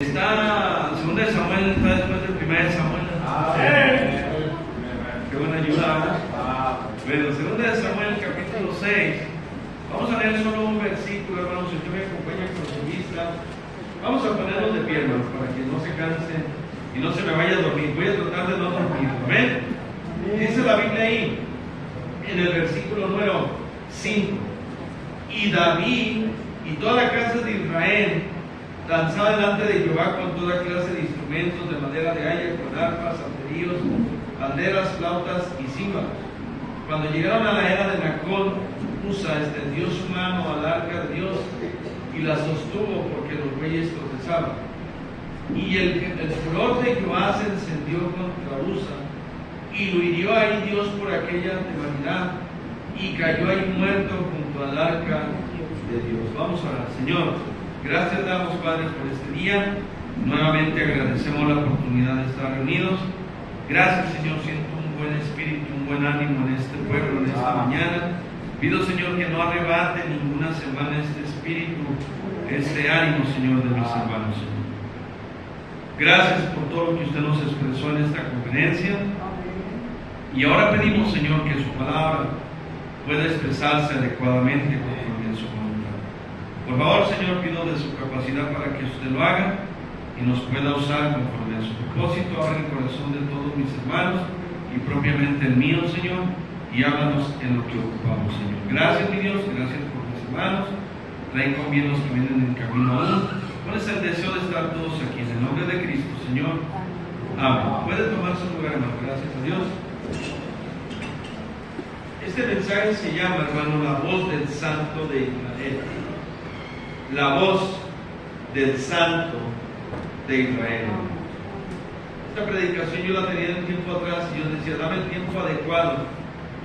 Está, segunda de Samuel está después de primera de Samuel. Qué buena ayuda. Bueno, segunda de Samuel, capítulo 6. Vamos a leer solo un versículo, hermanos. Si usted me acompaña con su vista, vamos a ponernos de pie, hermanos, para que no se canse y no se me vaya a dormir. Voy a tratar de no dormir. Amén. Dice la Biblia ahí, en el versículo número 5. Y David y toda la casa de Israel danzaba delante de Jehová con toda clase de instrumentos de madera de haya, con arpas, salterios, banderas, flautas y címbalos. Cuando llegaron a la era de Nacón, Usa extendió su mano al arca de Dios y la sostuvo porque los bueyes tropezaban. Y el furor de Jehová se encendió contra Usa y lo hirió ahí Dios por aquella temeridad y cayó ahí muerto junto al arca de Dios. Vamos a orar. Señor, gracias damos, Padre, por este día. Nuevamente agradecemos la oportunidad de estar reunidos. Gracias, Señor, siento un buen espíritu, un buen ánimo en este pueblo, en esta mañana. Pido, Señor, que no arrebate ninguna semana este espíritu, este ánimo, Señor, de mis hermanos, Señor. Gracias por todo lo que usted nos expresó en esta conferencia. Y ahora pedimos, Señor, que su palabra pueda expresarse adecuadamente conforme a su voluntad. Por favor, Señor, pido de su capacidad para que usted lo haga y nos pueda usar conforme a su propósito. Abre el corazón de todos mis hermanos y propiamente el mío, Señor, y háblanos en lo que ocupamos, Señor. Gracias, mi Dios, gracias por mis hermanos. Traen con bien los que vienen en camino aún. ¿Cuál es el deseo de estar todos aquí? En el nombre de Cristo, Señor. Amén. Puede tomar su lugar, hermano. Gracias a Dios. Este mensaje se llama, hermano, la voz del Santo de Israel. La voz del Santo de Israel. Esta predicación yo la tenía un tiempo atrás y yo decía, dame el tiempo adecuado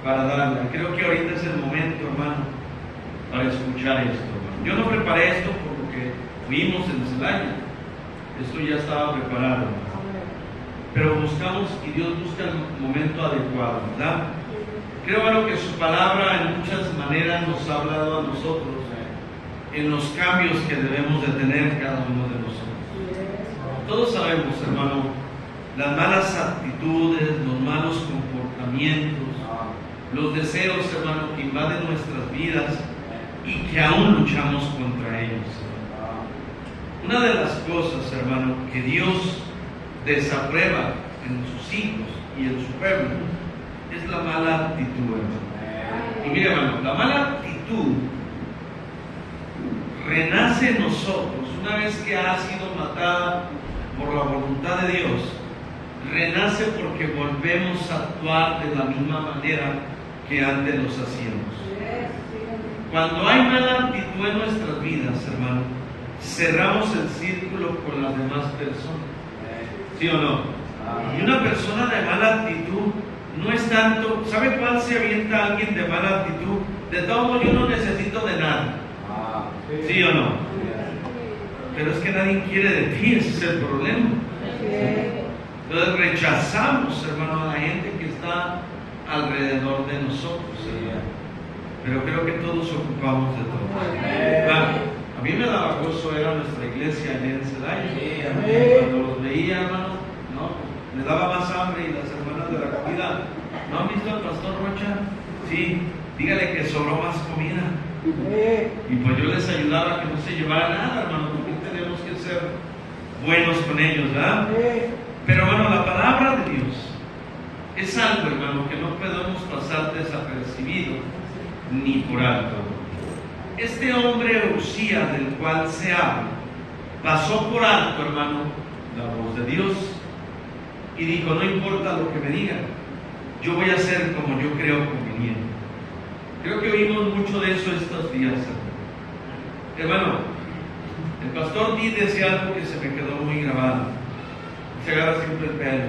para darla. Creo que ahorita es el momento, hermano, para escuchar esto, hermano. Yo no preparé esto por lo que vimos en Celaya. Esto ya estaba preparado, hermano. Pero buscamos y Dios busca el momento adecuado, ¿verdad? Creo, hermano, que su palabra en muchas maneras nos ha hablado a nosotros en los cambios que debemos de tener cada uno de nosotros. Todos sabemos, hermano, las malas actitudes, los malos comportamientos, los deseos, hermano, que invaden nuestras vidas y que aún luchamos contra ellos. Una de las cosas, hermano, que Dios desaprueba en sus hijos y en su pueblo es la mala actitud, hermano. Y mire, hermano, la mala actitud renace en nosotros una vez que ha sido matada por la voluntad de Dios. Renace porque volvemos a actuar de la misma manera que antes los hacíamos. Cuando hay mala actitud en nuestras vidas, hermano, cerramos el círculo con las demás personas. ¿Sí o no? Y una persona de mala actitud no es tanto, ¿sabe cuál se avienta alguien de mala actitud? De todo modo, yo no necesito de nada. ¿Sí o no? Pero es que nadie quiere de ti, ese es el problema. Entonces rechazamos, hermano, a la gente que está alrededor de nosotros, ¿verdad? Pero creo que todos ocupamos de todo. A mí me daba gozo, era nuestra iglesia en Celaya. Cuando los veía, hermano, ¿no? Me daba más hambre y las hermanas de la comida, ¿no han visto al pastor Rocha? Sí, dígale que sobró más comida. Y pues yo les ayudaba a que no se llevara nada, hermano, porque tenemos que ser buenos con ellos, ¿verdad? Pero bueno, la palabra de Dios es algo, hermano, que no podemos pasar desapercibido ni por alto. Este hombre Usías, del cual se habla, pasó por alto, hermano, la voz de Dios y dijo, no importa lo que me digan, yo voy a hacer como yo creo conveniente. Creo que oímos mucho de eso estos días, hermano. El pastor Di decía algo que se me quedó muy grabado. Se agarra siempre el pelo.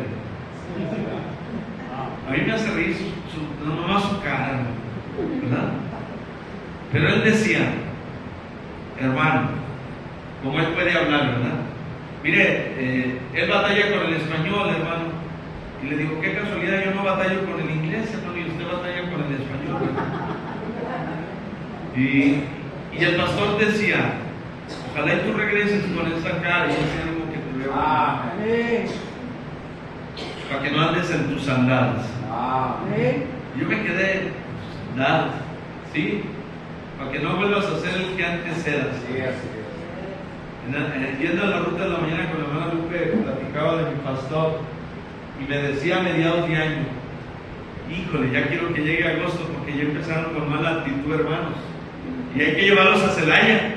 A mí me hace reír nomás su cara, ¿verdad? Pero él decía, hermano, como él puede hablar, ¿verdad? Mire, él batalla con el español, hermano. Y le digo, qué casualidad, yo no batallo con el inglés, hermano, y usted batalla con el español, ¿verdad? Y el pastor decía, ojalá y tú regreses con esa cara y ese ánimo que para que no andes en tus andadas. Yo me quedé nada, ¿sí? Para que no vuelvas a ser el que antes eras. Yendo a la ruta de la mañana con la hermana Lupe, platicaba de mi pastor y me decía a mediados de año: híjole, ya quiero que llegue agosto porque ya empezaron con mala actitud, hermanos, y hay que llevarlos a Celaya.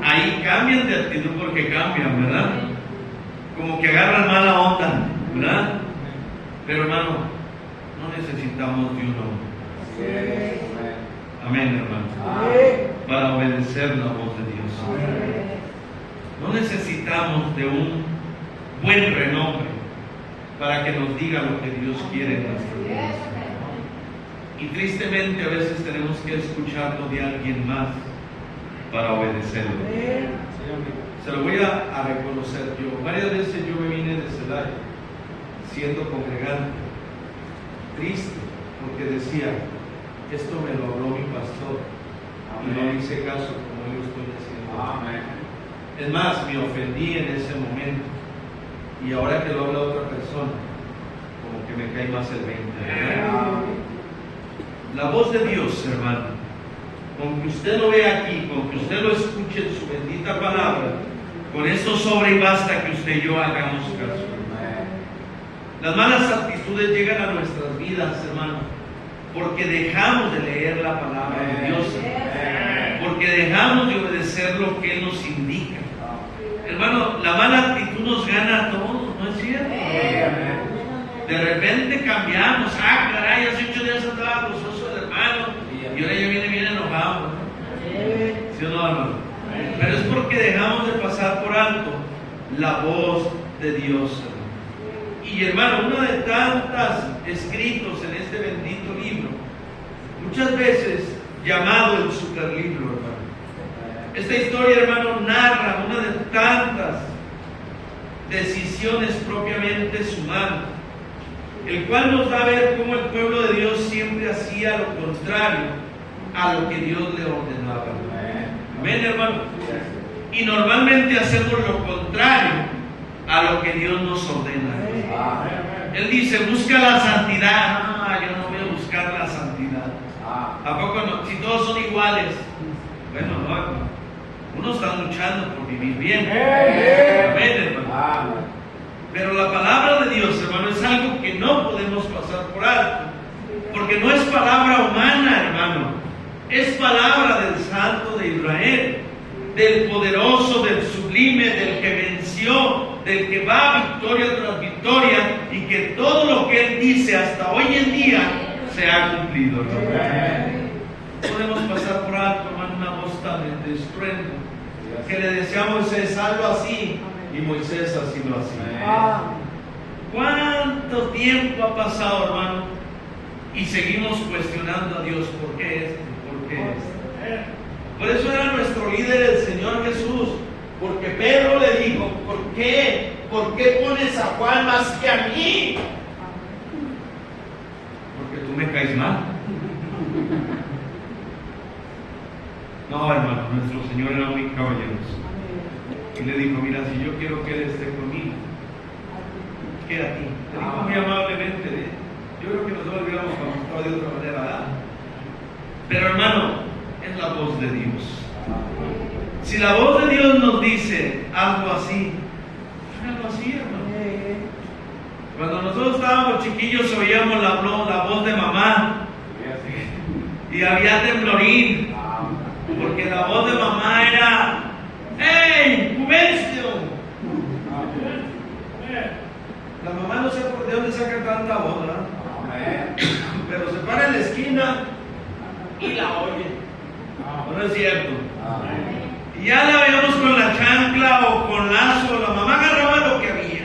Ahí cambian de actitud porque cambian, ¿verdad? Como que agarran mala onda, ¿verdad? Pero hermano, no necesitamos de un hombre. Amén, hermano. Para obedecer la voz de Dios. No necesitamos de un buen renombre para que nos diga lo que Dios quiere en nuestra vida. Y tristemente a veces tenemos que escucharlo de alguien más para obedecerlo. Se lo voy a reconocer yo. Varias veces yo me vine de Celaya siendo congregante, triste, porque decía: esto me lo habló mi pastor y no le hice caso como yo estoy haciendo. Es más, me ofendí en ese momento, y ahora que lo habla otra persona, como que me cae más el 20. La voz de Dios, hermano, con que usted lo vea aquí, con que usted lo escuche en su bendita palabra, con eso sobra y basta que usted y yo hagamos caso. Las malas actitudes llegan a nuestras vidas, hermano, porque dejamos de leer la palabra de Dios, porque dejamos de obedecer lo que Él nos indica. Hermano, la mala actitud nos gana a todos, ¿no es cierto? De repente cambiamos: caray, hace 8 días andaba gozoso el hermano y ahora ya viene bien enojado, ¿no? ¿Sí o no, hermano? Pero es porque dejamos de pasar por alto la voz de Dios, hermano. Y hermano, uno de tantos escritos en este bendito libro, muchas veces llamado el superlibro, hermano. Esta historia, hermano, narra una de tantas decisiones propiamente humanas, el cual nos da a ver cómo el pueblo de Dios siempre hacía lo contrario a lo que Dios le ordenaba. Amén, hermano. Y normalmente hacemos lo contrario a lo que Dios nos ordena. Él dice: busca la santidad. No, yo no voy a buscar la santidad. ¿A poco no? Si todos son iguales. Bueno, no, hermano. Unos están luchando por vivir bien. Amén, hermano. Pero la palabra de Dios, hermano, es algo que no podemos pasar por alto, porque no es palabra humana, hermano. Es palabra del Santo de Israel, del poderoso, del sublime, del que venció, del que va victoria tras victoria, y que todo lo que Él dice hasta hoy en día se ha cumplido, hermano. Podemos pasar por alto, hermano, una voz tan de estruendo que le decía a Moisés: hazlo así, y Moisés así lo hacía. ¿Cuánto tiempo ha pasado, hermano? Y seguimos cuestionando a Dios: ¿por qué esto? ¿Por qué esto? Por eso era nuestro líder el Señor Jesús, porque Pedro le dijo: ¿por qué? ¿Por qué pones a Juan más que a mí? Porque tú me caes mal. No, hermano, nuestro Señor era muy caballeroso. Y le dijo: mira, si yo quiero que Él esté conmigo, quédate. Le dijo muy amablemente. Yo creo que nosotros hubiéramos contestado de otra manera, ¿verdad? Pero hermano, es la voz de Dios. Si la voz de Dios nos dice: hazlo así, hágalo así, hermano. Cuando nosotros estábamos chiquillos oíamos la voz de mamá y había temblorín, porque la voz de mamá era: ¡hey, Juvencio! La mamá no sé de dónde saca tanta voz, ¿verdad? Pero se para en la esquina y la oye. ¿No es cierto? Y ya la veíamos con la chancla o con lazo. La mamá agarraba lo que había.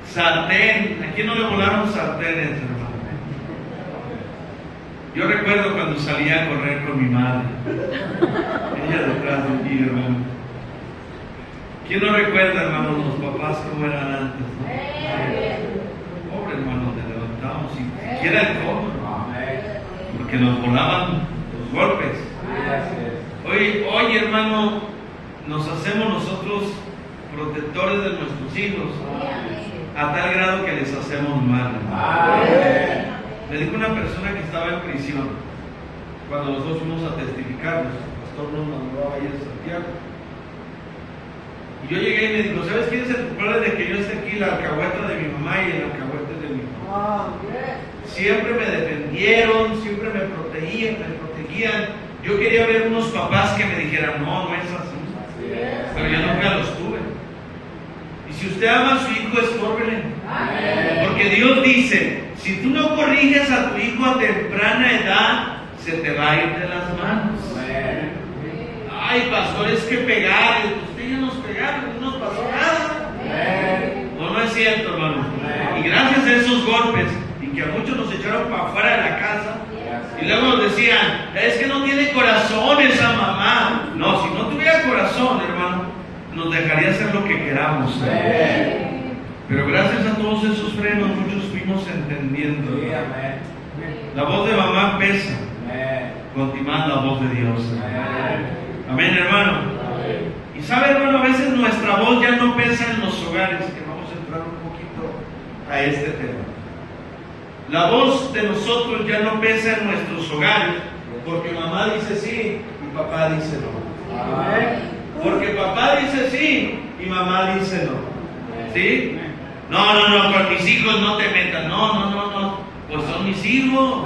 Sartén. ¿A quién no le volaron sartenes, hermano? Yo recuerdo cuando salía a correr con mi madre, ella detrás de mí, hermano. ¿Quién no recuerda, hermano, los papás cómo eran antes, ¿no? Pobre, hermano, te levantábamos y siquiera el codo, porque nos volaban los golpes. Hoy, hermano, nos hacemos nosotros protectores de nuestros hijos. a tal grado que les hacemos mal. Amén. Me dijo una persona que estaba en prisión, cuando nosotros fuimos a testificar, el pastor nos mandó ahí a Santiago. Y yo llegué y me dijo, ¿sabes quién es el culpable de que yo esté aquí? La alcahueta de mi mamá y el alcahuete de mi papá. Siempre me defendieron, siempre me protegían. Yo quería ver unos papás que me dijeran, no, no es así. Pero yo nunca los tuve. Y si usted ama a su hijo, escórbele. Porque Dios dice, si tú no corriges a tu hijo a temprana edad, se te va a ir de las manos. Ay, pastor, es que pegarle. Usted ya nos pegaron, no nos pasó nada. No, no es cierto, hermano. Y gracias a esos golpes, y que a muchos nos echaron para afuera de la casa, y luego nos decían, es que no tiene corazón esa mamá. No, si no tuviera corazón, hermano, nos dejaría hacer lo que queramos. Pero gracias a todos esos frenos, muchos fuimos entendiendo. La voz de mamá pesa, continuar la voz de Dios. Amén, hermano. Y sabe, hermano, a veces nuestra voz ya no pesa en los hogares, que vamos a entrar un poquito a este tema. La voz de nosotros ya no pesa en nuestros hogares, porque mamá dice sí y papá dice no. Porque papá dice sí y mamá dice no. ¿Sí? No, con mis hijos no te metas. No. Pues son mis hijos.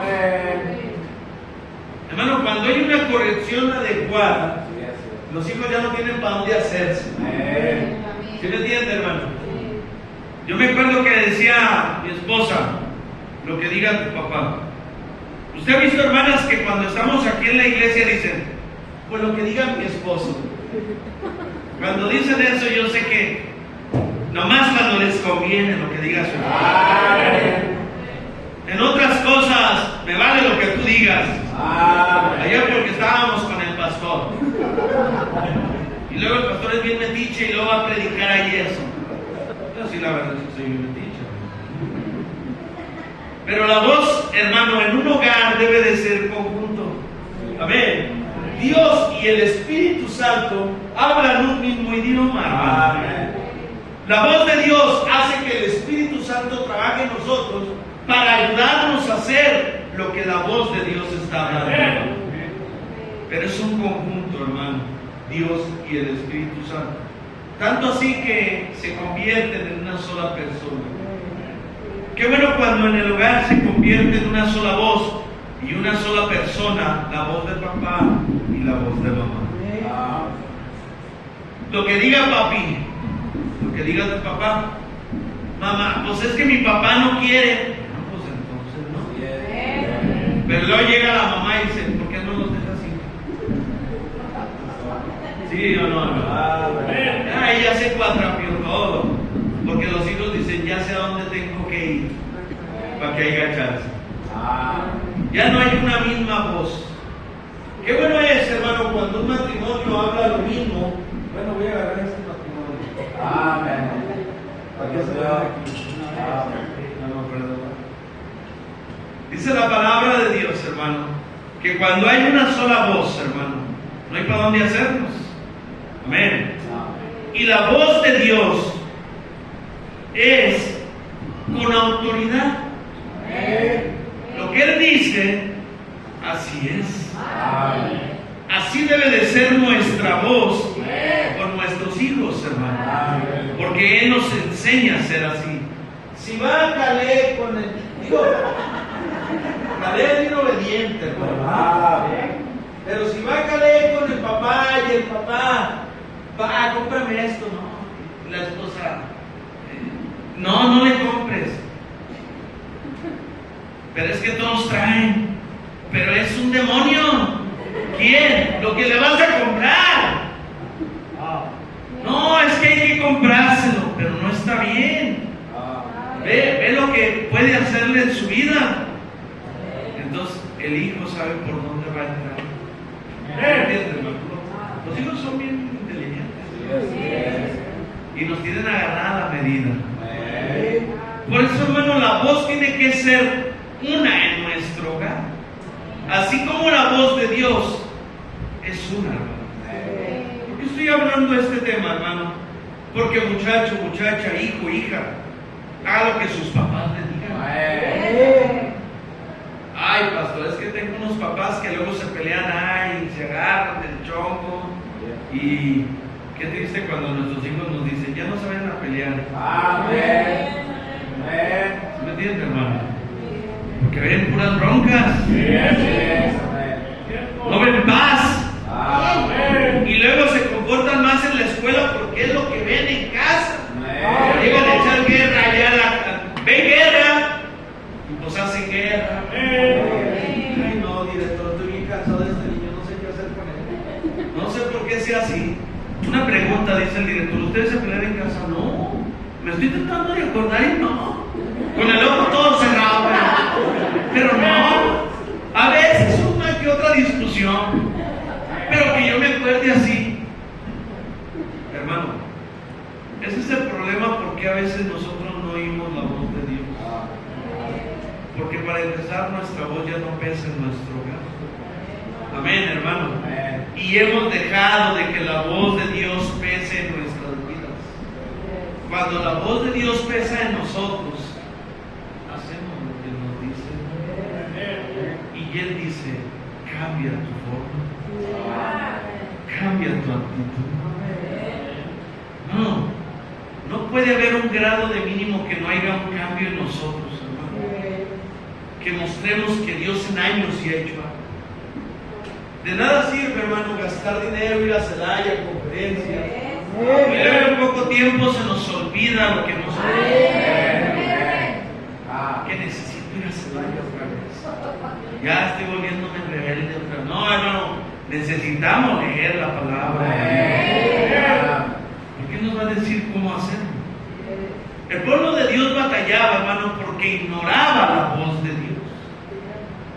Hermano, cuando hay una corrección adecuada, los hijos ya no tienen para dónde hacerse. ¿Sí me entiende, hermano? Yo me acuerdo que decía mi esposa, lo que diga tu papá. Usted ha visto, hermanas, que cuando estamos aquí en la iglesia dicen, pues lo que diga mi esposo. Cuando dicen eso, yo sé que nomás cuando les conviene lo que diga su esposo. En otras cosas, me vale lo que tú digas. Ayer porque estábamos con el pastor. Y luego el pastor es bien metiche y luego va a predicar ahí eso. Yo sí, la verdad es que soy bien metiche. Pero la voz, hermano, en un hogar debe de ser conjunto. Amén. Dios y el Espíritu Santo hablan un mismo idioma. Amén. La voz de Dios hace que el Espíritu Santo trabaje en nosotros para ayudarnos a hacer lo que la voz de Dios está hablando. Pero es un conjunto, hermano, Dios y el Espíritu Santo. Tanto así que se convierten en una sola persona. Qué bueno cuando en el hogar se convierte en una sola voz y una sola persona, la voz de papá y la voz de mamá. Lo que diga papi, lo que diga tu papá. Mamá, pues es que mi papá no quiere. No, pues entonces no. Pero luego llega la mamá y dice, ¿por qué no los dejas así? ¿Sí o no? Ay, ya se cuatrapió todo. Porque los hijos dicen, ya sé a dónde tengo que ir para que haya chance. Ya no hay una misma voz. Qué bueno es, hermano, cuando un matrimonio habla lo mismo. Bueno, voy a agarrar este matrimonio. Amén. ¿Para qué se va aquí? No, perdón. Dice la palabra de Dios, hermano, que cuando hay una sola voz, hermano, no hay para dónde hacernos. Amén. Y la voz de Dios es con autoridad. Lo que Él dice, así es. Así debe de ser nuestra voz con nuestros hijos, hermano. Porque Él nos enseña a ser así. Si va Caleb con el... Caleb es bien obediente, hermano. Pero si va Caleb con el papá y el papá, va, cómprame esto, no. Y la esposa, no le compres. Pero es que todos traen. Pero es un demonio. ¿Quién? Lo que le vas a comprar. No, es que hay que comprárselo, pero no está bien. Ve lo que puede hacerle en su vida. Entonces el hijo sabe por dónde va a entrar. ¿Entiendes, hermano? Los hijos son bien inteligentes y nos tienen agarrada la medida. Por eso, hermano, la voz tiene que ser una en nuestro hogar. Así como la voz de Dios es una, hermano. ¿Por qué estoy hablando de este tema, hermano? Porque muchacho, muchacha, hijo, hija, Haga lo que sus papás le digan. Ay, pastor, es que tengo unos papás que luego se pelean, se agarran del chongo. Y qué triste cuando nuestros hijos nos dicen, ya no se vayan a pelear. Amén. ¿Sí me entienden, hermano? Porque ven puras broncas. No ven paz. Y luego se comportan más en la escuela porque es lo que ven en casa. Llegan a echar guerra, ven guerra y pues hacen guerra. Ay no, director, estoy bien cansado de este niño, no sé qué hacer con él. No sé por qué sea así. Una pregunta, dice el director, ¿ustedes se pelean en casa? No, me estoy tratando de acordar y no. Con el ojo todo cerrado, pero no. A veces una que otra discusión, pero que yo me acuerde así. Hermano, ese es el problema, porque a veces nosotros no oímos la voz de Dios. Porque para empezar, nuestra voz ya no pesa en nuestro hogar. Amén, hermano. Y hemos dejado de que la voz de Dios pese en nuestras vidas. Cuando la voz de Dios pesa en nosotros, hacemos lo que nos dice. Y Él dice, cambia tu forma, cambia tu actitud. No puede haber un grado de mínimo que no haya un cambio en nosotros, hermano. Que mostremos que Dios en años sí ha hecho algo. De nada sirve, hermano, gastar dinero, ir a Celaya, conferencias. Y luego en poco tiempo se nos olvida lo que nos olvida. Que necesito ir a Celaya otra vez. Ya estoy volviéndome rebelde otra vez. No, hermano, necesitamos leer la palabra. ¿Por qué nos va a decir cómo hacerlo? El pueblo de Dios batallaba, hermano, porque ignoraba la voz de Dios.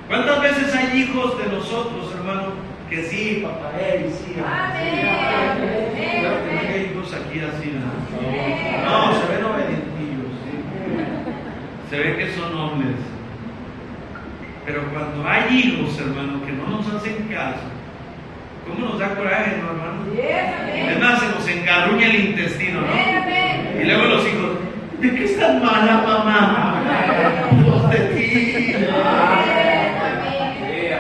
¿Cuántas veces hay hijos de nosotros, hermano, que sí, papá, sí? Claro que no hay hijos aquí así, ¿no? No, se ven obedientillos, ¿sí? Se ve que son hombres. Pero cuando hay hijos, hermano, que no nos hacen caso, ¿cómo nos da coraje, no, hermano? Es más, se nos engarruña el intestino, ¿no? Y luego los hijos, ¿de qué estás mala, mamá? Pues de ti.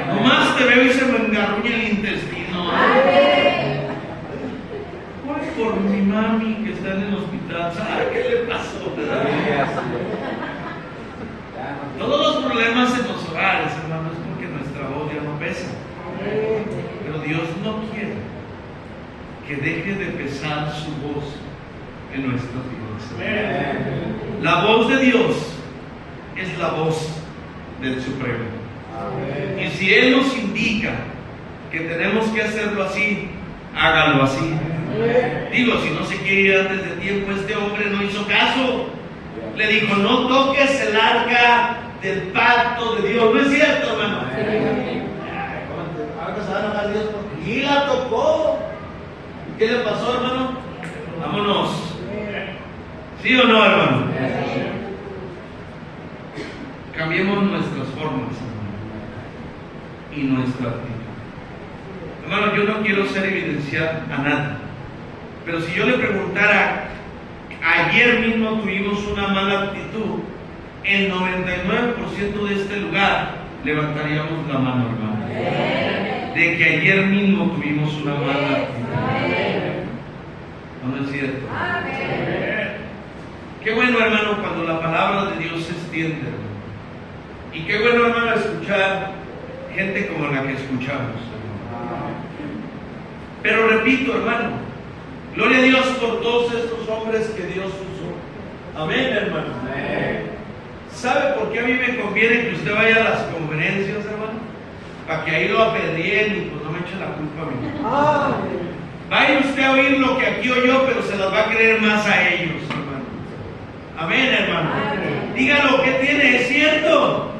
Nomás te veo y se me engarruña el intestino. Ay, por mi mami que está en el hospital, ¿sabe qué le pasó? Todos los problemas en los hogares, hermano, es porque nuestra voz ya no pesa. Pero Dios no quiere que deje de pesar su voz en nuestras vidas. La voz de Dios es la voz del Supremo. Y si Él nos indica que tenemos que hacerlo así, hágalo así. Digo, si no se quiere ir antes de tiempo, este hombre no hizo caso. Le dijo, no toques el arca del pacto de Dios. No es cierto, hermano. Ahora se va a enojar Dios porque y la tocó. ¿Qué le pasó, hermano? Vámonos. ¿Sí o no, hermano? Cambiemos nuestras formas, hermano, y nuestra actitud. Hermano, yo no quiero ser evidenciar a nadie, pero si yo le preguntara, ayer mismo tuvimos una mala actitud, el 99% de este lugar levantaríamos la mano, hermano, de que ayer mismo tuvimos una mala actitud. ¿No es cierto? Qué bueno, hermano, cuando la palabra de Dios se extiende, hermano. Y qué bueno, hermano, escuchar gente como la que escuchamos. Pero repito, hermano, gloria a Dios por todos estos hombres que Dios usó. Amén, hermano. ¿Sabe por qué a mí me conviene que usted vaya a las conferencias, hermano? Para que ahí lo apedreen y pues no me eche la culpa a mí. Vaya usted a oír lo que aquí oyó, pero se las va a creer más a ellos, hermano. Amén, hermano. Dígalo, ¿qué tiene? Es cierto.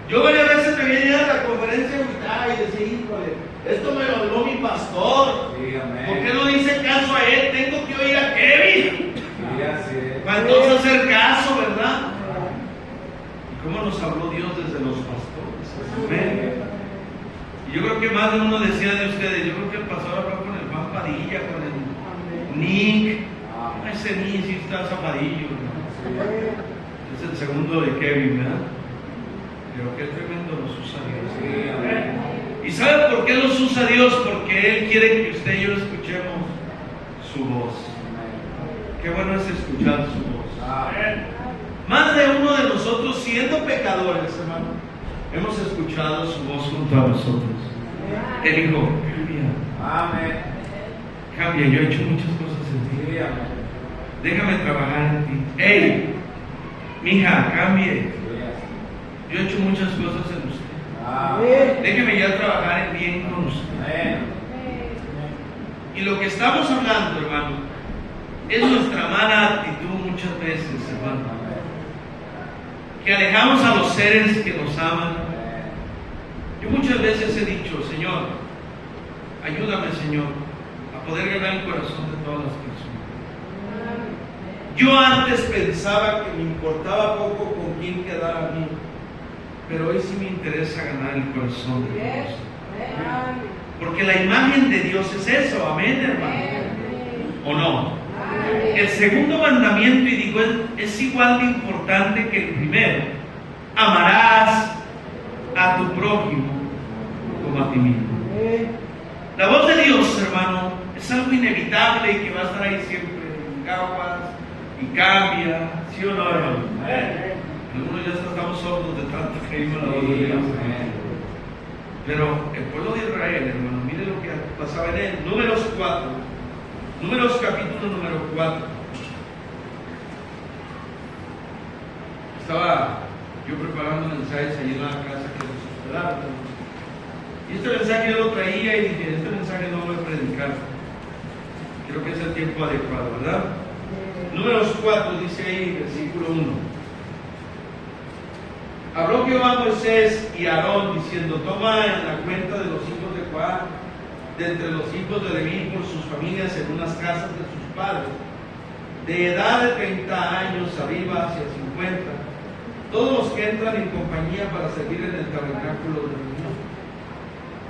Yo varias veces me venía a la conferencia y decía, híjole, esto me lo habló mi pastor. Sí, amén. ¿Por qué no dice caso a él? Tengo que oír a Kevin. Sí, así es. Para entonces hacer caso, ¿verdad? ¿Y cómo nos habló Dios desde los pastores? Amén. Y yo creo que más de uno decía de ustedes, yo creo que el pastor habló con el Juan Padilla, con el Nick. Ese Nick sí está zapadillo, ¿no? Es el segundo de Kevin, ¿verdad? Pero qué tremendo los usa Dios. Sí, amén. ¿Y sabe por qué los usa Dios? Porque Él quiere que usted y yo escuchemos su voz. Qué bueno es escuchar su voz. Amén. Más de uno de nosotros, siendo pecadores, hermano, hemos escuchado su voz junto a nosotros. Él dijo, cambia, Amén. cambia, yo he hecho muchas cosas en ti. Sí, amén. Déjame trabajar en ti. Hey, mija, cambie. Yo he hecho muchas cosas en usted. Amén. Déjeme ya trabajar en bien con usted. Amén. Y lo que estamos hablando, hermano, es nuestra mala actitud muchas veces, hermano. Que alejamos a los seres que nos aman. Yo muchas veces he dicho, Señor, ayúdame, Señor, a poder ganar el corazón de todas las personas. Yo antes pensaba que me importaba poco con quién quedar a mí, pero hoy sí me interesa ganar el corazón de Dios. Porque la imagen de Dios es eso, amén, hermano. ¿O no? El segundo mandamiento, y digo, es igual de importante que el primero. Amarás a tu prójimo como a ti mismo. La voz de Dios, hermano, es algo inevitable y que va a estar ahí siempre en caguas y cambia, ¿sí o no, hermano? Algunos ya estamos sordos de tanto que oímos la voz de Dios. Pero el pueblo de Israel, hermano, mire lo que pasaba en él. Números capítulo número 4. Estaba yo preparando mensajes allí en la casa que nos hospedaron. Y este mensaje yo lo traía y dije, este mensaje no lo voy a predicar. Creo que es el tiempo adecuado, ¿verdad? Números 4 dice ahí, versículo 1. Habló Jehová a Moisés y a Aarón diciendo, toma en la cuenta de los hijos de Coat, de entre los hijos de Leví por sus familias en unas casas de sus padres, de edad de 30 años arriba hacia 50, todos los que entran en compañía para servir en el tabernáculo de reunión.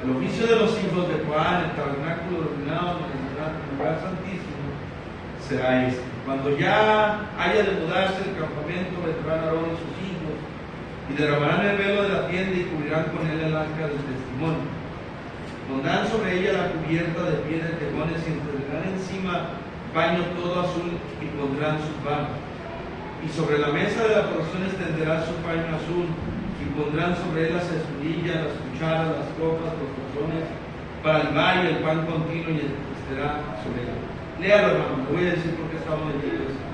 El oficio de los hijos de Coat en el tabernáculo reunido en el lugar santísimo será este. Cuando ya haya de mudarse el campamento, vendrán Aarón y sus hijos y derramarán el velo de la tienda y cubrirán con él el arca del testimonio. Pondrán sobre ella la cubierta de piel de tejones y entenderán encima paño todo azul y pondrán sus varas. Y sobre la mesa de la porción extenderán su paño azul y pondrán sobre él las escudillas, las cucharas, las copas, los tazones para el valle, el pan continuo y estará sobre ella. Léalo, hermano, le voy a decir por qué estamos leyendo esto.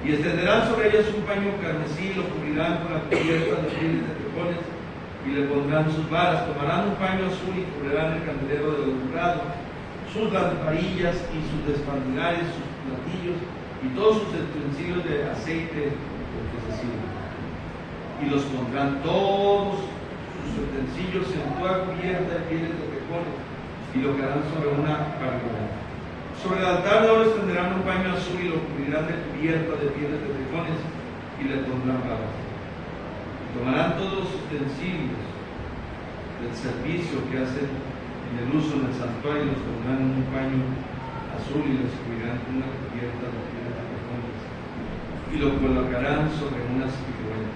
Y extenderán sobre ellas un paño carmesí, lo cubrirán con la cubierta de pieles de tejones y le pondrán sus varas. Tomarán un paño azul y cubrirán el candelero del alumbrado, sus lamparillas y sus despandinares, sus platillos y todos sus utensilios de aceite que se sirven. Y los pondrán todos sus utensilios en toda cubierta de pieles de tejones y lo harán sobre una carga. Sobre el altar de oro extenderán un paño azul y lo cubrirán de cubierta de pieles de tejones y le pondrán varas. Tomarán todos los utensilios del servicio que hacen en el uso del santuario y los pondrán en un paño azul y los cubrirán con una cubierta de pieles de tejones y lo colocarán sobre unas figuras.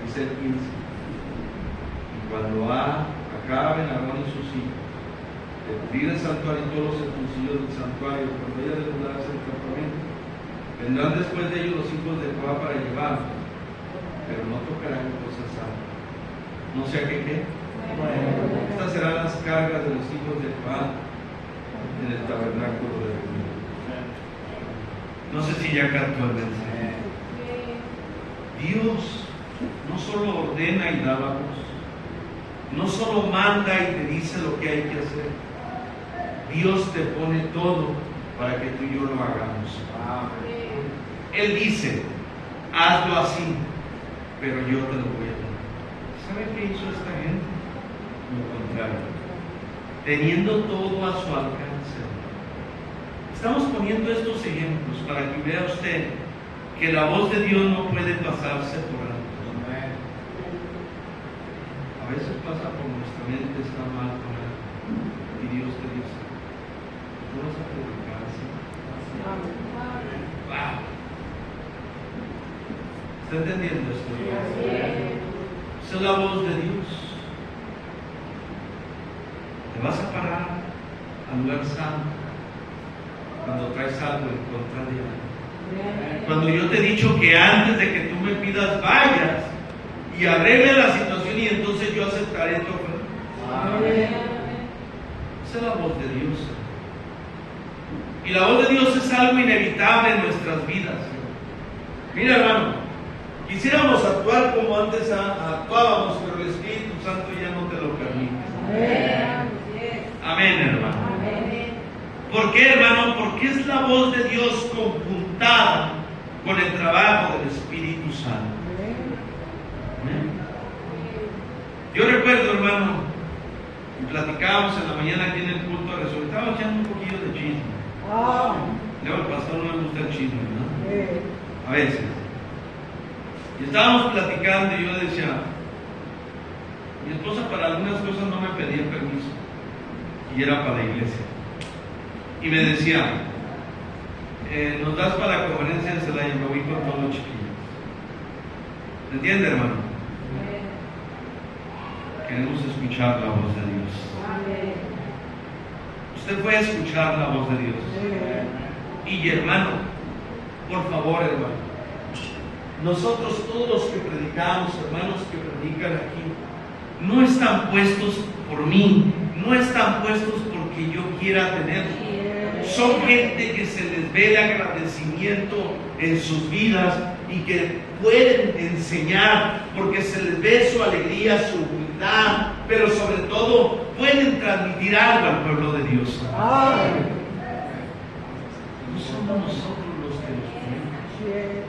Dice el 15. Y cuando acaben Aarón y sus hijos de cubrir el santuario y todos los utensilios del santuario, cuando haya de mudarse el campamento, vendrán después de ellos los hijos de Coat para llevarlo, pero no tocarán cosas santas. No sea que qué. Estas serán las cargas de los hijos de Coat en el tabernáculo de reunión. No sé si ya cantó el mensaje. Dios no solo ordena y da la voz, no solo manda y te dice lo que hay que hacer. Dios te pone todo para que tú y yo lo hagamos. Él dice, hazlo así, pero yo te lo voy a dar. ¿Sabe qué hizo esta gente? Lo contrario. Teniendo todo a su alcance. Estamos poniendo estos ejemplos para que vea usted que la voz de Dios no puede pasarse por alto. A veces pasa por nuestra mente, está mal con él, y Dios te dice, ¿tú vas a predicar así? ¡Wow! ¿Está entendiendo esto? Esa es la voz de Dios. Te vas a parar al lugar santo cuando traes algo en contra de Él. Cuando yo te he dicho que antes de que tú me pidas vayas y arregle la situación y entonces yo aceptaré tu oferta. Esa es la voz de Dios. Y la voz de Dios es algo inevitable en nuestras vidas. Mira, hermano, quisiéramos actuar como antes actuábamos, pero el Espíritu Santo ya no te lo permite. Amén, hermano. ¿Por qué, hermano? Porque es la voz de Dios conjuntada con el trabajo del Espíritu Santo. Amén. Yo recuerdo, hermano, y platicábamos en la mañana aquí en el culto de resurrección, estábamos echando un poquillo de chisme. Luego al pastor no le gusta el chisme, ¿no? A veces. Y estábamos platicando y yo le decía, mi esposa para algunas cosas no me pedía permiso, y era para la iglesia. Y me decía, nos das para la conferencia de Celaya, me voy con todos los chiquillos. ¿Me entiende, hermano? Queremos escuchar la voz de Dios. Usted puede escuchar la voz de Dios. Y hermano, por favor, hermano, nosotros todos los que predicamos, hermanos que predican aquí, no están puestos por mí, no están puestos porque yo quiera tenerlos. Son gente que se les ve el agradecimiento en sus vidas y que pueden enseñar porque se les ve su alegría, su humildad, pero sobre todo pueden transmitir algo al pueblo de Dios. No somos nosotros los que los ponemos.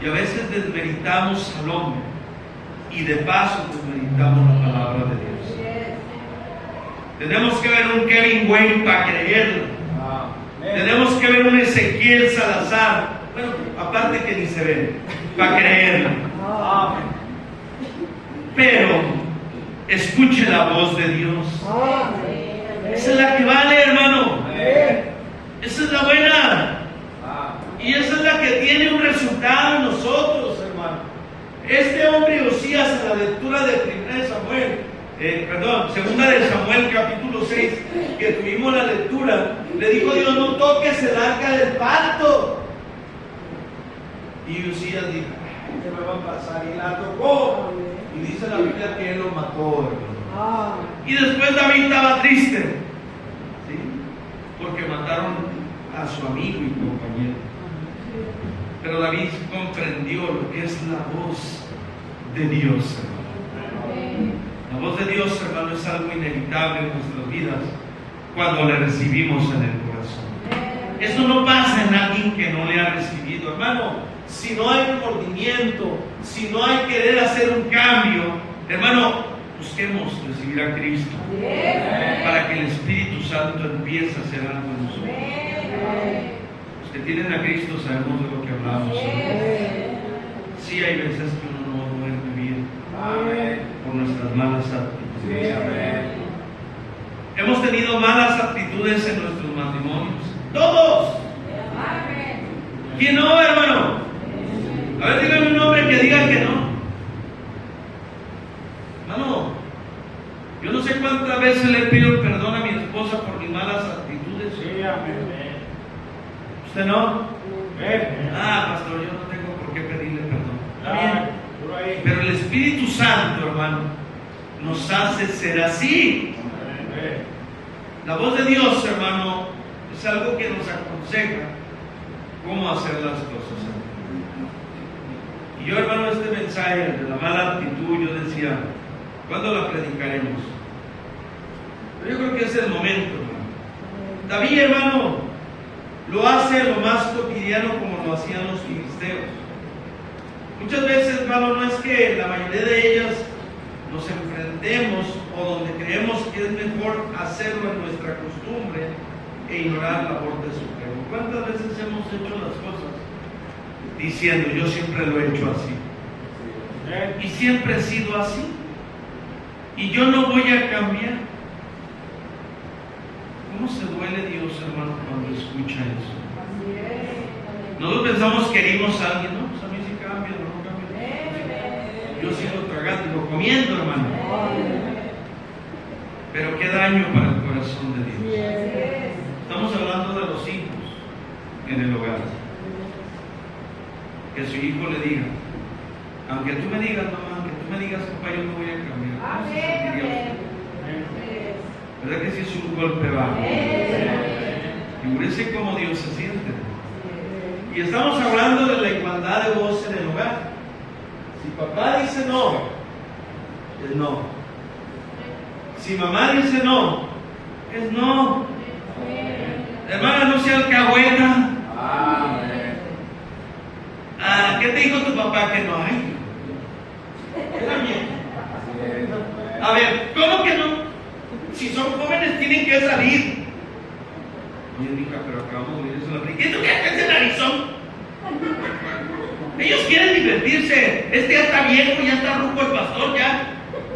Y a veces desmeritamos al hombre y de paso desmeritamos la palabra de Dios. Tenemos que ver un Kevin Wayne para creerlo. Tenemos que ver un Ezequiel Salazar, bueno, aparte que ni se ve, para creerlo. Pero escuche la voz de Dios. Esa es la que vale, hermano. Esa es la buena. Y esa es la que tiene un resultado en nosotros, hermano. Este hombre Osías, en la lectura de 2 de Samuel capítulo 6, que tuvimos la lectura, le dijo Dios, no toques el arca del pacto. Y Osías dijo, ¿qué me va a pasar? Y la tocó. Y dice la Biblia que él lo mató, hermano. Y después David estaba triste, ¿sí? Porque mataron a su amigo y compañero. Pero David comprendió lo que es la voz de Dios, hermano. La voz de Dios, hermano, es algo inevitable en nuestras vidas cuando le recibimos en el corazón. Eso no pasa en alguien que no le ha recibido, hermano. Si no hay remordimiento, si no hay querer hacer un cambio, hermano, busquemos recibir a Cristo para que el Espíritu Santo empiece a hacer algo en nosotros. Los que tienen a Cristo sabemos de lo que hablamos. Sí, hay veces que uno no duerme bien por nuestras malas actitudes. Hemos tenido malas actitudes en nuestros matrimonios. Todos. ¿Quién no, hermano? A ver, dígame un nombre que diga que no. Hermano, yo no sé cuántas veces le pido perdón a mi esposa por mis malas actitudes. ¿Usted no? Pastor, yo no tengo por qué pedirle perdón. Está bien. Pero el Espíritu Santo, hermano, nos hace ser así. La voz de Dios, hermano, es algo que nos aconseja cómo hacer las cosas. Y yo, hermano, este mensaje de la mala actitud, yo decía, ¿cuándo la predicaremos? Pero yo creo que es el momento, hermano. David, hermano, lo hace lo más cotidiano como lo hacían los filisteos. Muchas veces, hermano, no es que la mayoría de ellas nos enfrentemos o donde creemos que es mejor hacerlo en nuestra costumbre e ignorar la voz de Supremo. ¿Cuántas veces hemos hecho las cosas diciendo, yo siempre lo he hecho así? Y siempre he sido así. Y yo no voy a cambiar. ¿Cómo se duele Dios, hermano, cuando escucha eso? Nosotros pensamos que herimos a alguien, ¿no? Pues a mí sí cambia, no cambia. Yo sigo tragando y lo comiendo, hermano. Pero qué daño para el corazón de Dios. Estamos hablando de los hijos en el hogar. Que su hijo le diga, aunque tú me digas, mamá, aunque tú me digas, papá, yo no voy a cambiar. ¿Cómo se sentiría usted? ¿Verdad que sí es un golpe bajo? Figúrese cómo Dios se siente. Y estamos hablando de la igualdad de voz en el hogar. Si papá dice no, es no. Si mamá dice no, es no. Hermana, no sea alcahueta. ¿Qué te dijo tu papá? Que no hay. A ver, ¿cómo que no? Si son jóvenes tienen que salir. Oye, mija, pero acabamos de ir a la película. ¿Y tú qué haces en narizón? Ellos quieren divertirse. Este ya está viejo, ya está ruco el pastor, ya.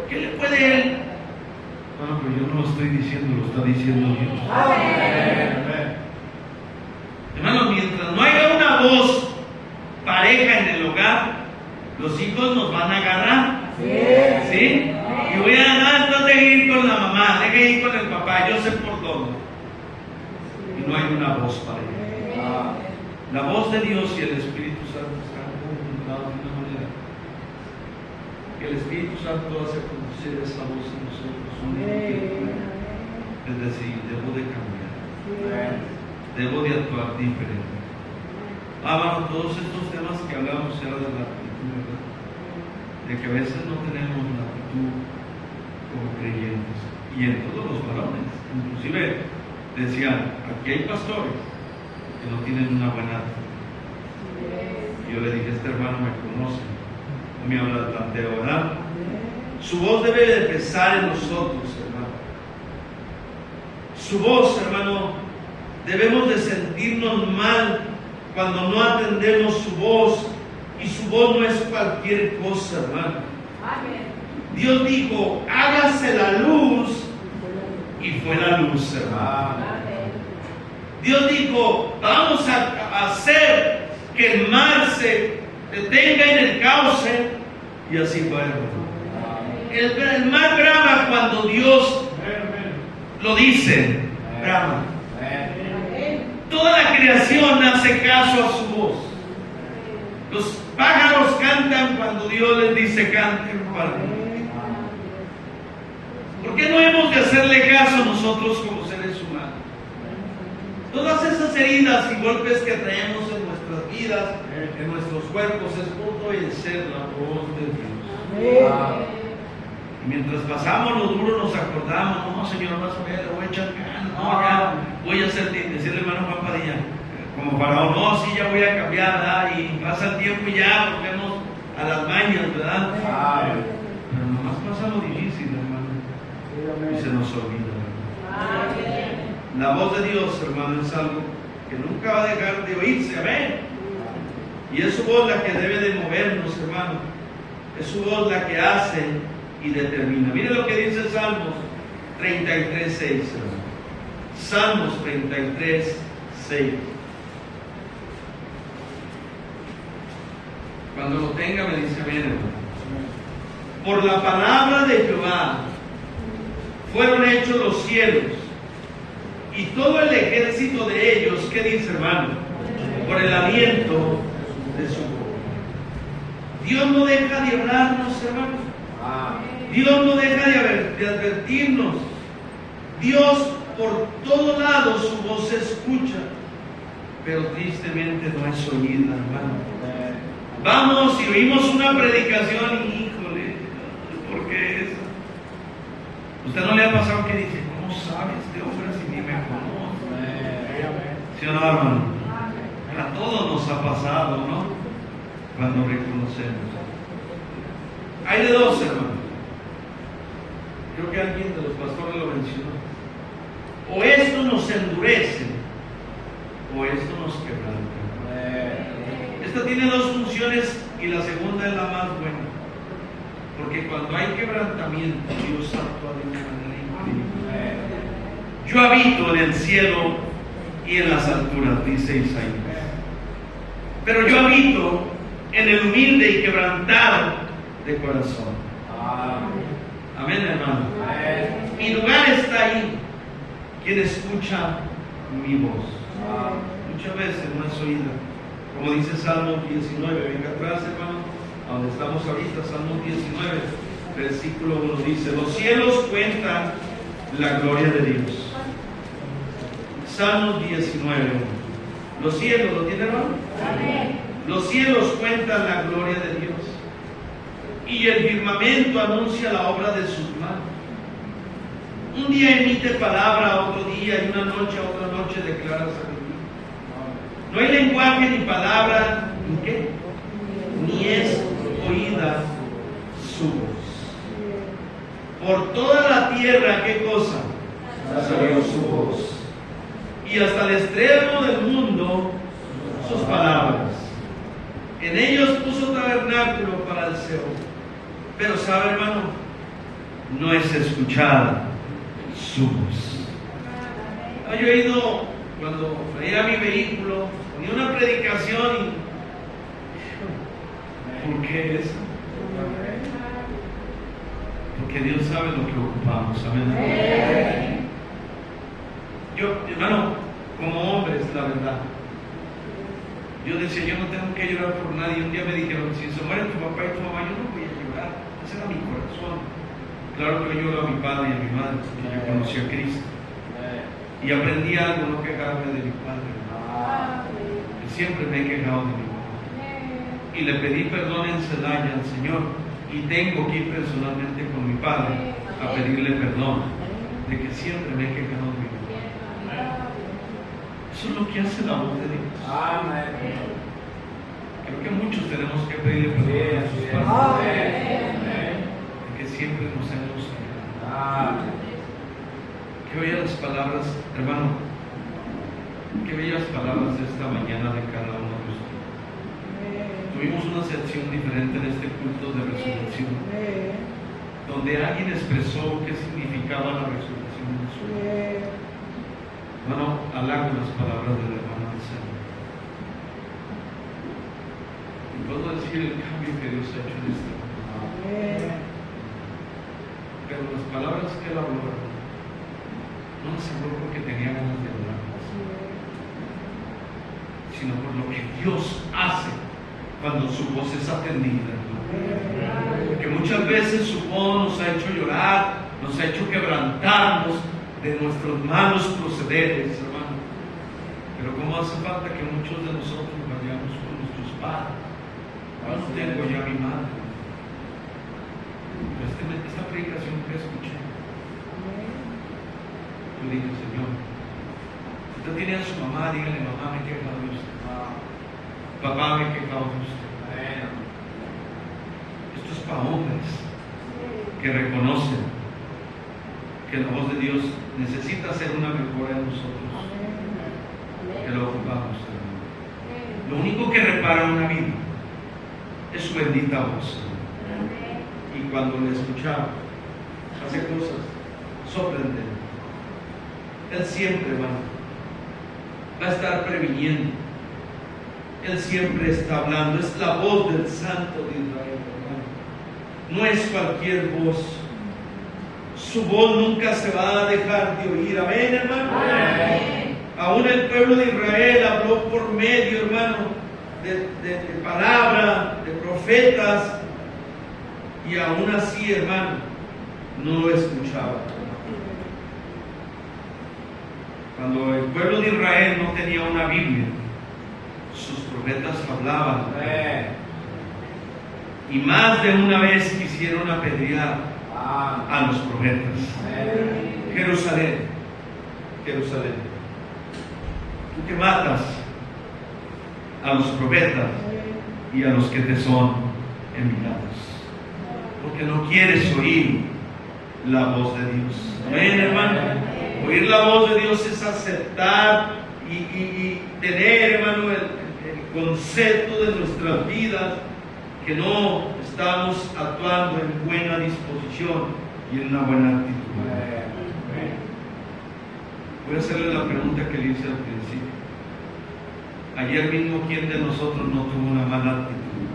¿Qué le puede él? No, pero yo no lo estoy diciendo, lo está diciendo Dios. Hermanos, mientras no haya una voz pareja en el hogar, los hijos nos van a agarrar. ¿Sí? Y voy a ganar, entonces deje ir con la mamá, deje ir con el papá, yo sé por dónde. Y no hay una voz pareja. La voz de Dios y el Espíritu Santo están conjuntados de una manera que el Espíritu Santo hace conducir esa voz en nosotros. Es decir, debo de cambiar, debo de actuar diferente. Bueno, todos estos temas que hablamos era de la actitud, ¿verdad? De que a veces no tenemos la actitud como creyentes, y en todos los varones. Inclusive decían, aquí hay pastores que no tienen una buena actitud. Y yo le dije, este hermano me conoce, no me habla tanteo, ¿verdad? Su voz debe de pesar en nosotros, hermano. Su voz, hermano, debemos de sentirnos mal cuando no atendemos su voz, y su voz no es cualquier cosa, hermano. Dios dijo, hágase la luz, y fue la luz, hermano. Dios dijo, vamos a hacer que el mar se detenga en el cauce, y así fue, hermano. El mar brama cuando Dios lo dice, brama. Toda la creación hace caso a su voz. Los pájaros cantan cuando Dios les dice canten para mí. ¿Por qué no hemos de hacerle caso nosotros como seres humanos? Todas esas heridas y golpes que traemos en nuestras vidas, en nuestros cuerpos, es por obedecer la voz de Dios. Y mientras pasamos lo duro nos acordamos, no Señor, vas a ver, voy a echar ganas, no, ya voy a hacer, decirle hermano Juan Padilla, como Faraón, no, sí, ya voy a cambiar, ¿verdad? Y pasa el tiempo y ya volvemos a las mañas, ¿verdad? Pero nomás pasa lo difícil, hermano, y se nos olvida, ¿verdad? La voz de Dios, hermano, es algo que nunca va a dejar de oírse, amén. Y es su voz la que debe de movernos, hermano. Es su voz la que hace y determina. Mire lo que dice Salmos 33:6, hermano. Salmos 33:6. Cuando lo tenga me dice, bien, hermano. Por la palabra de Jehová fueron hechos los cielos y todo el ejército de ellos. ¿Qué dice, hermano? Por el aliento de su boca. Dios no deja de hablarnos, hermano. Dios no deja de advertirnos. Dios por todos lados su voz se escucha, pero tristemente no es oída, hermano. Vamos y oímos una predicación y híjole, ¿por qué eso? ¿Usted no le ha pasado que dice, cómo sabe este hombre si ni me conoce? ¿Sí o no, hermano? A todos nos ha pasado, ¿no? Cuando reconocemos. Hay de dos, hermano. Creo que alguien de los pastores lo mencionó. O esto nos endurece, o esto nos quebranta. Esta tiene dos funciones y la segunda es la más buena. Porque cuando hay quebrantamiento, Dios actúa de una manera increíble. Yo habito en el cielo y en las alturas, dice Isaías. Pero yo habito en el humilde y quebrantado de corazón. Amén, hermano. Mi lugar está ahí. Quien escucha mi voz. Muchas veces no es oída. Como dice Salmo 19, venga atrás, hermano, a donde estamos ahorita, Salmo 19, versículo 1 dice: los cielos cuentan la gloria de Dios. Salmo 19, los cielos, ¿lo tiene, hermano? Amén. Los cielos cuentan la gloria de Dios, y el firmamento anuncia la obra de sus manos. Un día emite palabra, otro día, y una noche a otra noche declara sabiduría. No hay lenguaje ni palabra, ni qué, ni es oída su voz. Por toda la tierra, ¿qué cosa? Salió su voz. Y hasta el extremo del mundo, sus palabras. En ellos puso tabernáculo para el Seol. Pero sabe, hermano, no es escuchada su voz. Yo he ido, cuando traía mi vehículo, ponía una predicación y ¿por qué eso? Porque Dios sabe lo que ocupamos. Amén. Yo, hermano, como hombres, la verdad, yo decía, yo no tengo que llorar por nadie. Un día me dijeron, si se mueren tu papá y tu mamá, yo no voy a llorar. Ese era mi corazón. Claro que yo lloro a mi padre y a mi madre, porque yo conocí a Cristo. Y aprendí algo, no quejarme de mi padre. Que siempre me he quejado de mi mamá. Y le pedí perdón en Celaya al Señor. Y tengo que ir personalmente con mi padre a pedirle perdón de que siempre me he quejado de mi mamá. Eso es lo que hace la voz de Dios. Creo que muchos tenemos que pedirle perdón a sus padres. Que siempre nos hemos quejado. Qué bellas las palabras, hermano. Qué bellas palabras de esta mañana de cada uno de ustedes. Tuvimos una sección diferente en este culto de resurrección, donde alguien expresó qué significaba la resurrección de su vida. Hermano, halago las palabras del hermano Anselmo. Y puedo decir el cambio que Dios ha hecho en este mundo. Pero las palabras que él habló, no las habló porque tenía ganas de hablarlas, sino por lo que Dios hace cuando su voz es atendida. Porque muchas veces su voz nos ha hecho llorar, nos ha hecho quebrantarnos de nuestros malos procederes, hermano. Pero como hace falta que muchos de nosotros vayamos con nuestros padres. Ahora no tengo ya a mi madre. Pero esta predicación que escuché, yo dije, Señor, si usted tiene a su mamá, dígale, mamá, me he quejado de usted. Papá, me he quejado de usted. Esto es para hombres que reconocen que la voz de Dios necesita hacer una mejora en nosotros, que lo ocupamos. Lo único que repara una vida es su bendita voz. Y cuando le escuchamos, hace cosas sorprendentes. Él siempre va a estar previniendo. Él siempre está hablando. Es la voz del Santo de Israel, hermano. No es cualquier voz. Su voz nunca se va a dejar de oír. Amén, hermano. Amén. Aún el pueblo de Israel habló por medio, hermano, de palabra, de profetas, y aún así, hermano, no lo escuchaba. Cuando el pueblo de Israel no tenía una Biblia, sus profetas hablaban. Y más de una vez quisieron apedrear a los profetas. Jerusalén, Jerusalén, tú que matas a los profetas y a los que te son enviados, porque no quieres oír la voz de Dios. Amén, hermano. Oír la voz de Dios es aceptar y tener, hermano, el concepto de nuestras vidas, que no estamos actuando en buena disposición y en una buena actitud. Voy a hacerle la pregunta que le hice al principio. Ayer mismo, ¿quién de nosotros no tuvo una mala actitud?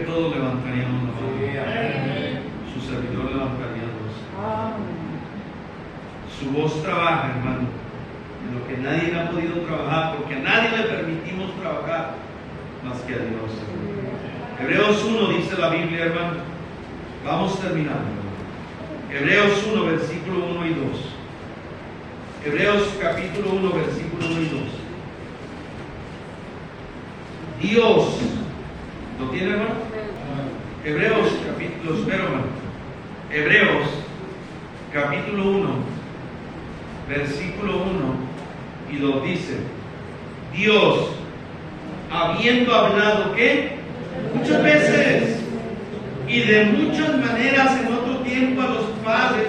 todos levantaríamos la mano. Sí, amén. Su servidor levantaría dos. Su voz trabaja, hermano, en lo que nadie ha podido trabajar, porque a nadie le permitimos trabajar más que a Dios. Hebreos 1 dice la Biblia, hermano. Vamos terminando. Hebreos 1, versículo 1 y 2. Hebreos capítulo 1, versículo 1 y 2. Dios, ¿lo tiene, hermano? Hebreos capítulo, espero, hermano. Hebreos capítulo 1, versículo 1 y 2 dice: Dios, habiendo hablado, ¿qué? Muchas veces y de muchas maneras en otro tiempo a los padres.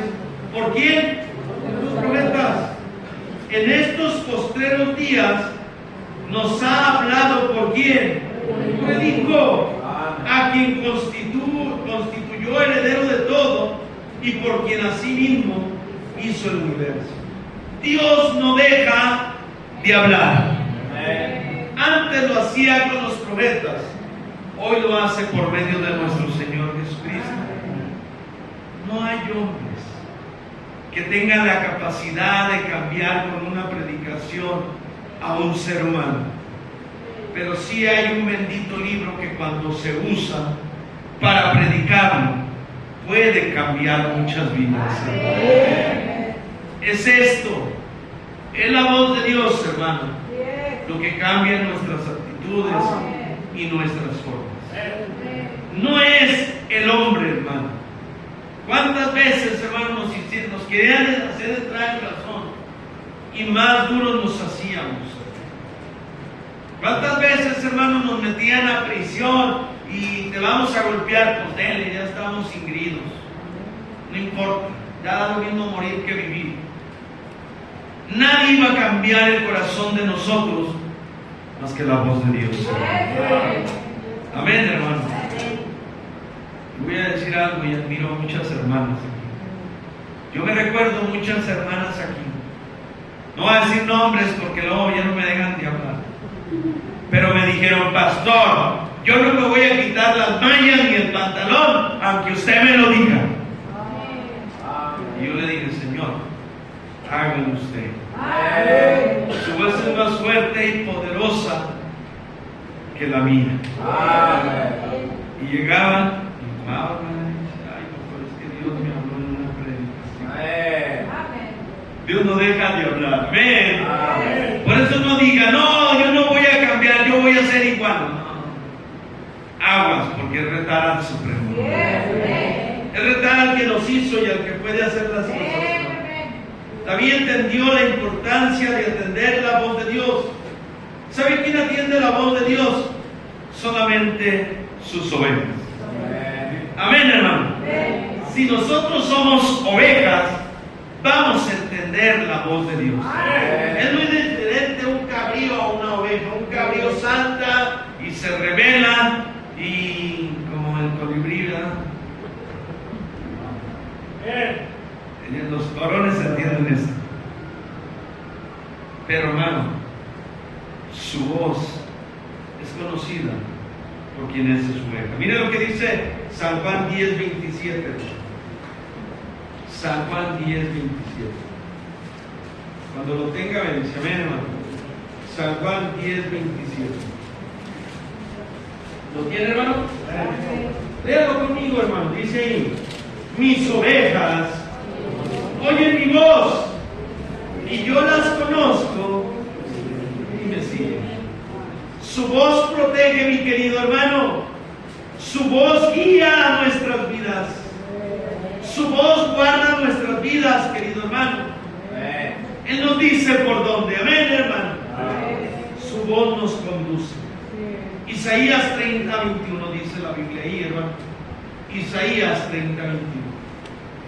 ¿Por quién? Por los profetas. En estos postreros días nos ha hablado, ¿por quién? Por el Hijo, a quien constituyó heredero de todo y por quien asimismo hizo el universo. Dios no deja de hablar. Antes lo hacía con los profetas, hoy lo hace por medio de nuestro Señor Jesucristo. No hay hombres que tengan la capacidad de cambiar con una predicación a un ser humano, pero sí hay un bendito libro que cuando se usa para predicarlo puede cambiar muchas vidas. Es esto, es la voz de Dios, hermano, lo que cambia nuestras actitudes y nuestras formas. No es el hombre, hermano. ¿Cuántas veces, hermano, nos querían hacer entrar en razón y más duros nos hacíamos? ¿Cuántas veces, hermano, nos metían a prisión y te vamos a golpear? Pues dele, ya estamos ingridos. No importa, ya da lo mismo morir que vivir. Nadie iba a cambiar el corazón de nosotros más que la voz de Dios. Amén, hermano. Voy a decir algo y admiro a muchas hermanas aquí. Yo me recuerdo muchas hermanas aquí. No voy a decir nombres porque luego ya no me dejan de hablar. Pero me dijeron: pastor, yo no me voy a quitar las mallas ni el pantalón, aunque usted me lo diga. Y yo le dije: Señor, hágalo usted. Su voz es más fuerte y poderosa que la mía. Y llegaban. Ay, pastor, es que Dios me habló en una predicación. Dios no deja de hablar. Amén. Por eso no diga: no, yo no voy a cambiar, yo voy a ser igual. No. Aguas, porque es retar al Supremo. Es retar al que nos hizo y al que puede hacer las cosas. David entendió la importancia de atender la voz de Dios. ¿Sabe quién atiende la voz de Dios? Solamente sus ovejas. Amén, hermano. Si nosotros somos ovejas, vamos a entender la voz de Dios. Es muy diferente un cabrío a una oveja. Un cabrío salta y se revela y como el colibrí, ¿verdad? Los varones entienden esto. Pero, hermano, su voz es conocida por quien es su oveja. Mire lo que dice San Juan 10:27. San Juan 10:27. Cuando lo tenga, me dice: amén, hermano. San Juan 10:27. ¿Lo tiene, hermano? Léalo conmigo, hermano. Dice ahí: mis ovejas oyen mi voz y yo las conozco y me siguen. Su voz protege, mi querido hermano. Su voz guía a nuestras vidas. Su voz guarda nuestras vidas, querido hermano. Él nos dice por dónde. Amén, hermano. Su voz nos conduce. Isaías 30:21 dice la Biblia ahí, hermano. Isaías 30:21.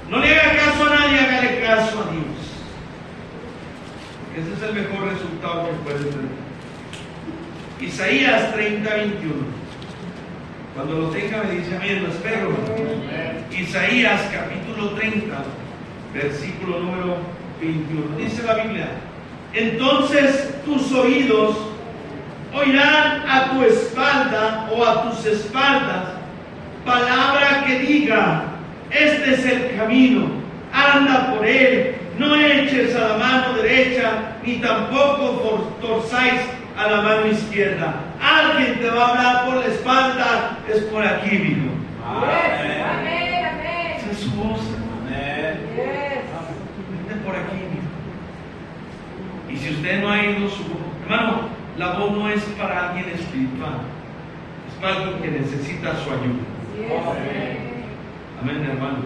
No le haga caso a nadie, hágale caso a Dios. Ese es el mejor resultado que puede tener. Isaías 30:21. Cuando lo tenga me dice: amén, lo espero. Isaías capítulo 30, versículo número 21. Dice la Biblia: entonces tus oídos oirán a tu espalda o a tus espaldas palabra que diga, este es el camino, anda por él, no eches a la mano derecha, ni tampoco torzáis a la mano izquierda. Alguien te va a hablar por la espalda, es por aquí, hijo. Amén. Amén, amén. Esa es su voz. Amén. Vente por aquí, hijo. Y si usted no ha ido su voz, hermano, la voz no es para alguien espiritual, es para alguien que necesita su ayuda. Amén, hermano.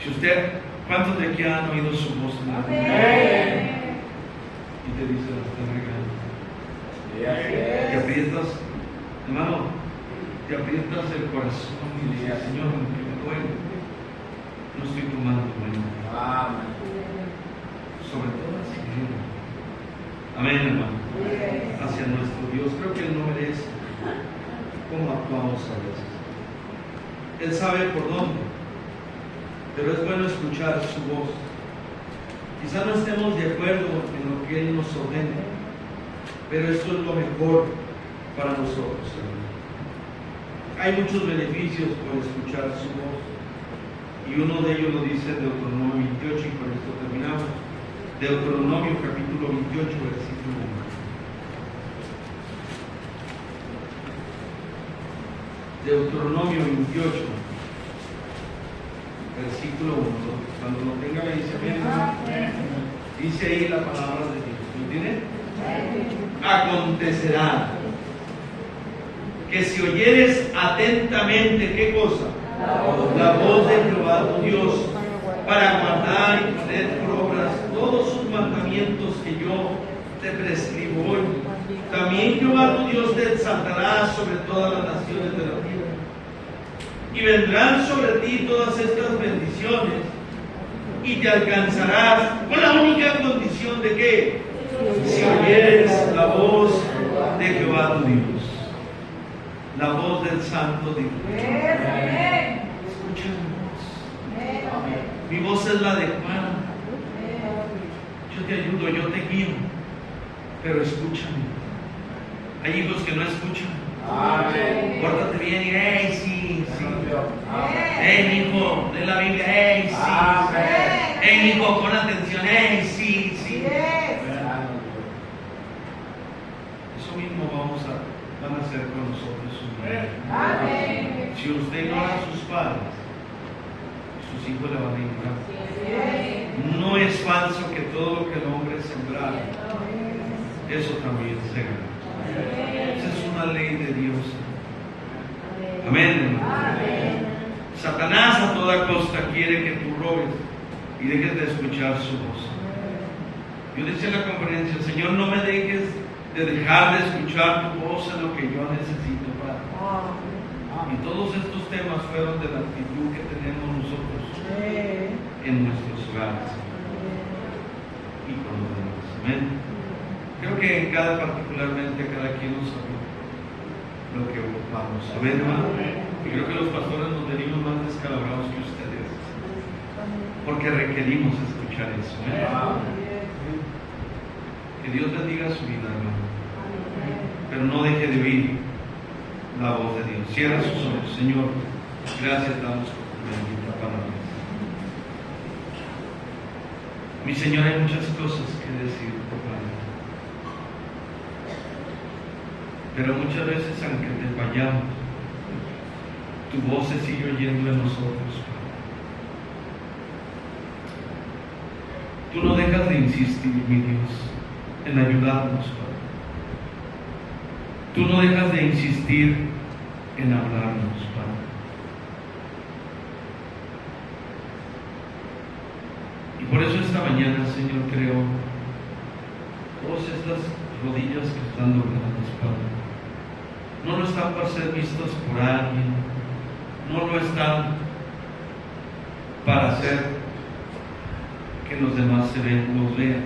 Si usted, ¿cuántos de aquí han oído su voz en la Amén. y te dice, la estás regando? Sí, así es. Te aprietas, hermano, te aprietas el corazón y dices, Señor, aunque me duele, no estoy tomando bueno. Amén. Sobre todo así. Amén, hermano. Hacia nuestro Dios. Creo que Él no merece cómo actuamos a veces. Él sabe por dónde, pero es bueno escuchar su voz. Quizá no estemos de acuerdo en lo que Él nos ordena, pero esto es lo mejor para nosotros, hermano. Hay muchos beneficios por escuchar su voz, y uno de ellos lo dice Deuteronomio 28, y con esto terminamos. Deuteronomio capítulo 28, versículo 1. Deuteronomio 28, versículo 1. Cuando lo tenga me dice, amén. Dice ahí la palabra de Dios. ¿Lo tiene? Acontecerá que si oyeres atentamente, ¿qué cosa? La voz de Jehová tu Dios, para guardar y poner por obras todos sus mandamientos que yo te prescribo hoy. También Jehová tu Dios te exaltará sobre todas las naciones de la tierra. Y vendrán sobre ti todas estas bendiciones, y te alcanzarás con la única condición de que si oyeres la voz de Jehová tu Dios, la voz del Santo Dios. Escucha mi voz. Mi voz es la adecuada. Yo te ayudo, yo te guío, pero escúchame. Hay hijos que no escuchan. Amén. Pórtate bien y hey, sí, sí. Amén. Hey, hijo, lee la Biblia, hey, sí. Amén. Hey, hijo, pon atención, hey, sí, sí. Eso mismo van a hacer con nosotros. Amén. Si usted ignora a sus padres, sus hijos le van a ignorar. No es falso que todo lo que el hombre sembrara, eso también se gana. Esa es una ley de Dios. Amén, hermano. Satanás a toda costa quiere que tú robes y dejes de escuchar su voz. Yo decía en la conferencia, Señor, no me dejes de dejar de escuchar tu voz en lo que yo necesito, Padre. Y todos estos temas fueron de la actitud que tenemos nosotros en nuestros hogares y con los demás. Amén. Creo que en particularmente cada quien nos sabe lo que ocupamos. Amén, hermano. Y creo que los pastores nos venimos más descalabrados que ustedes, porque requerimos escuchar eso. Que Dios bendiga su vida, hermano. Pero no deje de oír la voz de Dios. Cierra sus ojos. Señor, gracias damos por tu bendita palabra. Mi Señor, hay muchas cosas que decir, Padre. Pero muchas veces, aunque te fallamos, tu voz se sigue oyendo en nosotros, Padre. Tú no dejas de insistir, mi Dios, en ayudarnos, Padre. Tú no dejas de insistir en hablarnos, Padre. Y por eso esta mañana, Señor, creo todas estas rodillas que están dobladas, Padre, no lo están para ser vistas por alguien, no lo están para hacer que los demás los vean.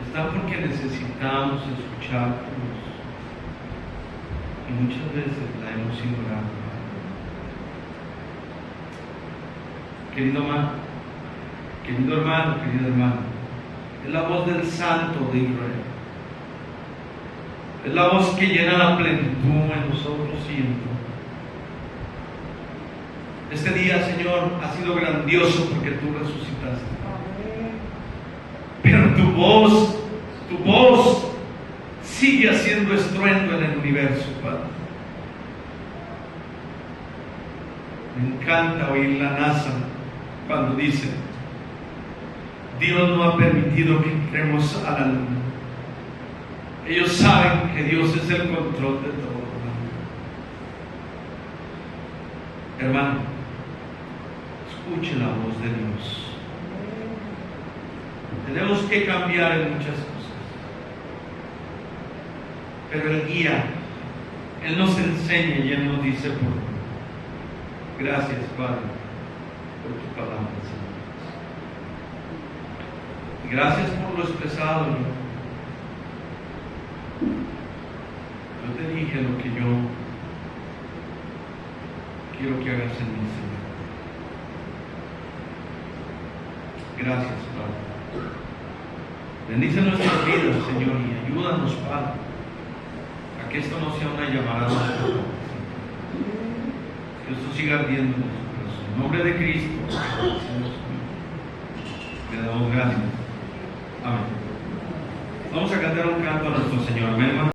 Están porque necesitamos escuchar tu voz. Y muchas veces la hemos ignorado. Querido hermano, querida hermana, es la voz del Santo de Israel. Es la voz que llena la plenitud en nosotros siempre. Este día, Señor, ha sido grandioso porque tú resucitaste. Pero tu voz sigue haciendo estruendo en el universo, Padre. Me encanta oír la NASA cuando dice: Dios no ha permitido que entremos a la luna. Ellos saben que Dios es el control de todo. Hermano, escuche la voz de Dios. Tenemos que cambiar en muchas cosas, pero Él guía, Él nos enseña y Él nos dice por qué. Gracias, Padre, por tu palabra, Señor. Y gracias por lo expresado. Yo te dije lo que yo quiero que hagas en mí, Señor. Gracias, Padre. Bendice nuestras vidas, Señor, y ayúdanos, Padre, a que esto no sea una llamarada, que esto siga ardiendo en nuestro corazón. En nombre de Cristo, le damos gracias. Amén. Vamos a cantar un canto a nuestro Señor. Amén, hermano.